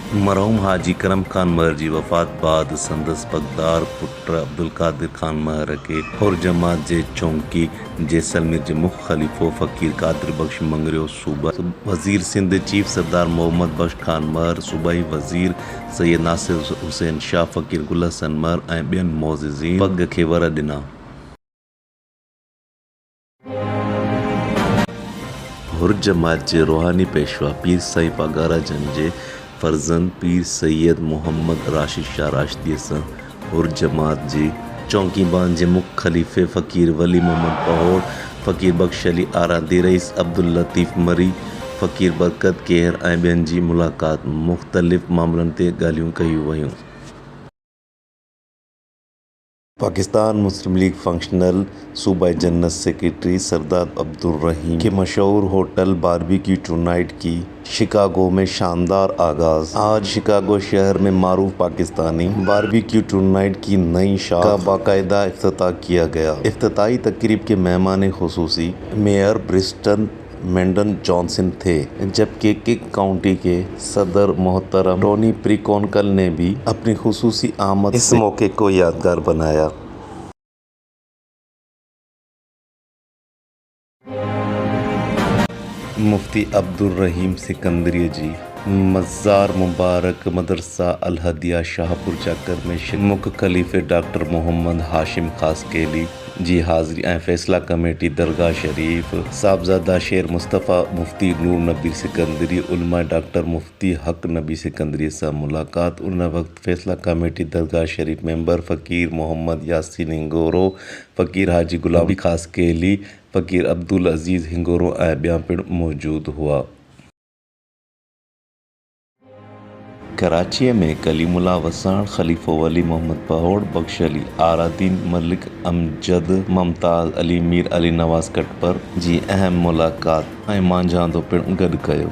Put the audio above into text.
मरहूम हाजी करम खान महर जी वफ़ात बाद संदस पगदार पुट अब्दुल कादिर खान महर के और जमात जे चौंकी जैसलमेर जे मुख खलीफो फ़कीर कादिर बख्श मंगरियो सूबा वज़ीर सिंध चीफ सरदार मोहम्मद बख्श खान महर सूबाई वज़ीर सैयद नासिर हुसैन शाह फ़कीर गुल हसन महर ऐं ॿियनि मोअज़्ज़िज़ीन पग खे वर ॾिना। हुर जमात जे रूहानी पेशवा पीर साईं पागारा जन जे फर्ज़ंद पीर सैयद मोहम्मद राशिद शाह राशिदीअ सां हुर जमात जी चौकीबान जे मुख खलीफ़े फ़कीर वली मोहम्मद पहोड़ फ़कीर बख्श अली आरादी रईस अब्दुल लतीफ़ मरी फ़कीर बरकत केर ऐं ॿियनि जी मुलाक़ात मुख़्तलिफ़ मामलनि ते ॻाल्हियूं कयूं वयूं। पाकिस्तान मुस्लिम लीग फंक्शनल सूबाई जनरल सेक्रेटरी सरदार अब्दुल रहीम के मशहूर होटल बारबेक्यू टुनाइट की शिकागो में शानदार आगाज। आज शिकागो शहर में मारूफ पाकिस्तानी बारबेक्यू टुनाइट की नई शाख का बाकायदा इफ्तिताह किया गया। इफ्तिताही तकरीब के मेहमान खुसूसी मेयर ब्रिस्टन मेंडन जॉनसन थे, जबकि किक काउंटी के सदर मोहतरम टोनी प्रिकोनकल ने भी अपनी खुसूसी आमद इस मौके को यादगार बनाया। मुफ्ती अब्दुल रहीम सिकंदरी जी मज़ार मुबारक मदरसा अल हदिया शाहपुर जाकर में मुख खलीफ़े डॉक्टर मोहम्मद हाशिम खासकेली जी हाज़री ऐं फ़ैसला कमेटी दरगाह शरीफ साहबजादा शेर मुस्तफ़ा मुफ्ती नूर नबी सिकंदरी उलमा डॉक्टर मुफ्ती हक नबी सिकंदरी सां मुलाक़ात। उन वक़्तु फ़ैसला कमेटी दरगाह शरीफ मेंबर फ़कीर मोहम्मद यासीन हिंगोरो फ़कीर हाजी गुलाम खासकेली फ़कीर अब्दुल अज़ीज़ हिंगोरो ऐं ॿिया पिणु मौजूदु हुआ। कराची में कलीमुल्लाह वसाण खलीफ़ो वली मोहम्मद पहोड़ बख्श अली आरादीन मलिक अमजद मुमताज़ अली मीर अली नवाज़ कटपर जी अहम मुलाक़ात ऐं मांझांदो पिणु गॾु कयो।